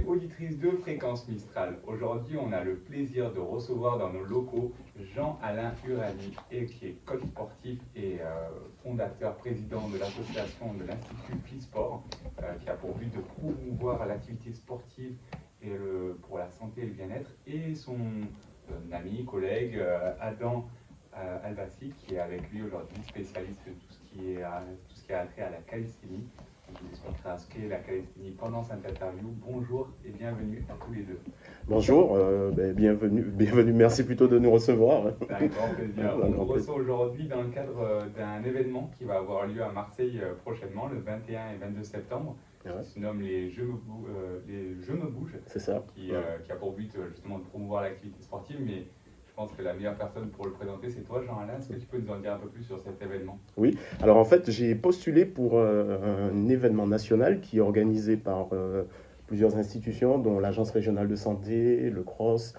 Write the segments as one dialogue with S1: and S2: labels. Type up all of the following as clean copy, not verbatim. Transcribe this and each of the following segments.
S1: auditrices de Fréquence Mistral. Aujourd'hui, on a le plaisir de recevoir dans nos locaux Jean-Alain Urani, qui est coach sportif et fondateur, président de l'association de l'Institut Fisport, qui a pour but de promouvoir l'activité sportive et pour la santé et le bien-être, et son ami, collègue Adam Albassi, qui est avec lui aujourd'hui spécialiste de tout ce qui a trait à la calisthénie. Je vous expliquerai ce qu'est la calisthénie pendant cette interview. Bonjour et bienvenue à tous les deux.
S2: Bonjour, bienvenue, merci plutôt de nous recevoir.
S1: C'est un grand plaisir. On vous reçoit aujourd'hui dans le cadre d'un événement qui va avoir lieu à Marseille prochainement, le 21 et 22 septembre, qui se nomme les Jeux me bougent.
S2: C'est ça.
S1: Qui a pour but justement de promouvoir l'activité sportive, mais je pense que la meilleure personne pour le présenter, c'est toi, Jean-Alain. Est-ce que tu peux nous en dire un peu plus sur cet événement?
S2: Oui, alors en fait, j'ai postulé pour un événement national qui est organisé par plusieurs institutions, dont l'Agence régionale de santé, le CROSS,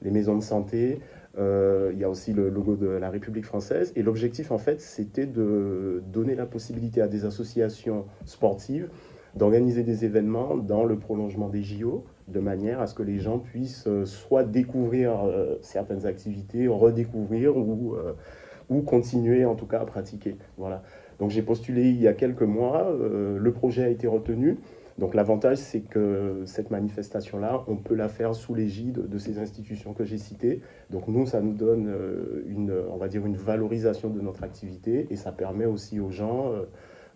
S2: les maisons de santé. Il y a aussi le logo de la République française. Et l'objectif, en fait, c'était de donner la possibilité à des associations sportives d'organiser des événements dans le prolongement des JO, de manière à ce que les gens puissent soit découvrir certaines activités, redécouvrir ou continuer en tout cas à pratiquer. Voilà. Donc j'ai postulé il y a quelques mois, le projet a été retenu. Donc l'avantage, c'est que cette manifestation-là, on peut la faire sous l'égide de ces institutions que j'ai citées. Donc nous, ça nous donne on va dire une valorisation de notre activité, et ça permet aussi aux gens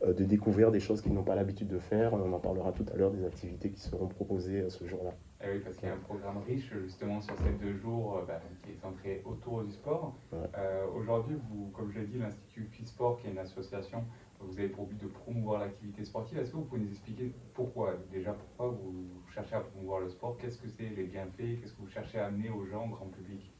S2: de découvrir des choses qu'ils n'ont pas l'habitude de faire. On en parlera tout à l'heure des activités qui seront proposées ce jour-là.
S1: Eh oui, parce qu'il y a un programme riche justement sur ces 2 jours qui est centré autour du sport. Ouais. Aujourd'hui, vous, comme je l'ai dit, l'Institut Fisport, qui est une association, vous avez pour but de promouvoir l'activité sportive. Est-ce que vous pouvez nous expliquer pourquoi vous cherchez à promouvoir le sport? Qu'est-ce que c'est les bienfaits? Qu'est-ce que vous cherchez à amener aux gens, au grand public?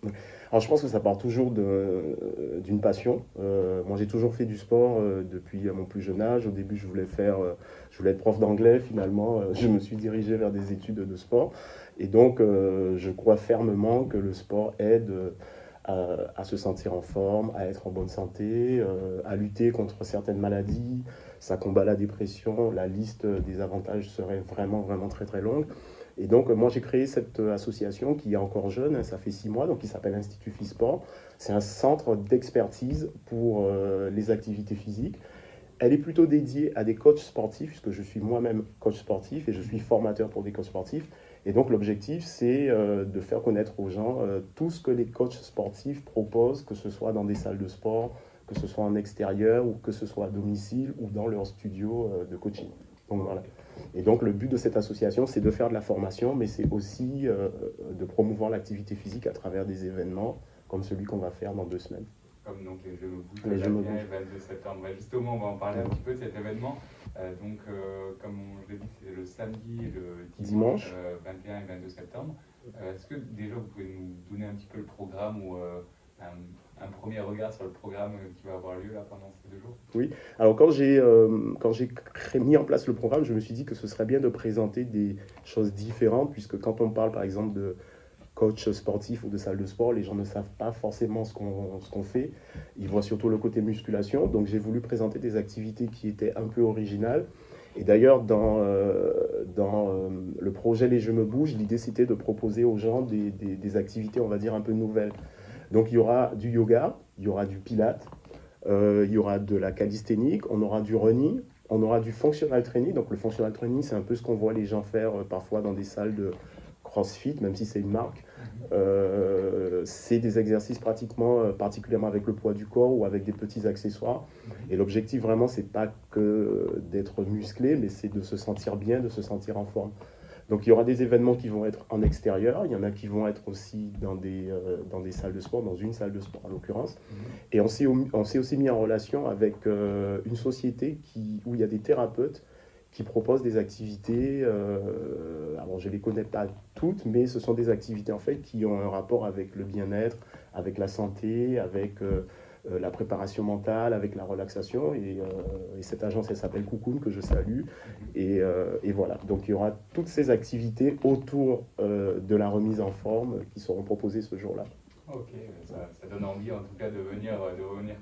S2: Alors je pense que ça part toujours d'une passion. Moi j'ai toujours fait du sport depuis mon plus jeune âge. Au début je voulais être prof d'anglais. Finalement je me suis dirigé vers des études de sport. Et donc je crois fermement que le sport aide à se sentir en forme, à être en bonne santé, à lutter contre certaines maladies. Ça combat la dépression. La liste des avantages serait vraiment, vraiment très, très longue. Et donc, moi, j'ai créé cette association qui est encore jeune, ça fait 6 mois, donc qui s'appelle Institut Fisport. C'est un centre d'expertise pour les activités physiques. Elle est plutôt dédiée à des coachs sportifs, puisque je suis moi-même coach sportif et je suis formateur pour des coachs sportifs. Et donc, l'objectif, c'est de faire connaître aux gens tout ce que les coachs sportifs proposent, que ce soit dans des salles de sport, que ce soit en extérieur, ou que ce soit à domicile, ou dans leur studio de coaching. Donc, voilà. Et donc, le but de cette association, c'est de faire de la formation, mais c'est aussi de promouvoir l'activité physique à travers des événements comme celui qu'on va faire dans 2 semaines.
S1: Comme donc les Jeux me bougent, le 21 et 22 septembre. Et justement, on va en parler un petit peu de cet événement. Comme je l'ai dit, c'est le samedi et le dimanche 21 et 22 septembre. Est-ce que déjà vous pouvez nous donner un petit peu le programme ou un premier regard sur le programme qui va avoir lieu là pendant ces 2 jours?
S2: Oui, alors quand j'ai mis en place le programme, je me suis dit que ce serait bien de présenter des choses différentes, puisque quand on parle par exemple de coach sportif ou de salle de sport, les gens ne savent pas forcément ce qu'on fait. Ils voient surtout le côté musculation. Donc j'ai voulu présenter des activités qui étaient un peu originales. Et d'ailleurs, dans le projet Les Jeux me bougent, l'idée c'était de proposer aux gens des activités, on va dire, un peu nouvelles. Donc il y aura du yoga, il y aura du pilates, il y aura de la calisthénique, on aura du running, on aura du functional training. Donc le functional training, c'est un peu ce qu'on voit les gens faire parfois dans des salles de CrossFit, même si c'est une marque. C'est des exercices particulièrement avec le poids du corps ou avec des petits accessoires. Et l'objectif vraiment, c'est pas que d'être musclé, mais c'est de se sentir bien, de se sentir en forme. Donc il y aura des événements qui vont être en extérieur, il y en a qui vont être aussi dans des salles de sport, dans une salle de sport en l'occurrence. Et on s'est aussi mis en relation avec une société où il y a des thérapeutes qui proposent des activités, alors je ne les connais pas toutes, mais ce sont des activités en fait qui ont un rapport avec le bien-être, avec la santé, avec la préparation mentale, avec la relaxation. Et cette agence, elle s'appelle Cocoon, que je salue. Et voilà, donc il y aura toutes ces activités autour de la remise en forme qui seront proposées ce jour-là.
S1: Ok, ça donne envie en tout cas de venir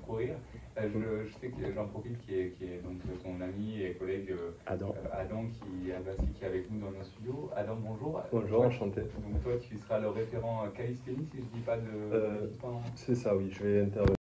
S1: courir. Je sais que j'en profite qui est donc ton ami et collègue Adam qui est avec nous dans nos studios. Adam, bonjour.
S3: Bonjour, enchanté.
S1: Donc toi tu seras le référent calisthénie si je ne dis pas de...
S3: C'est ça, oui, je vais intervenir.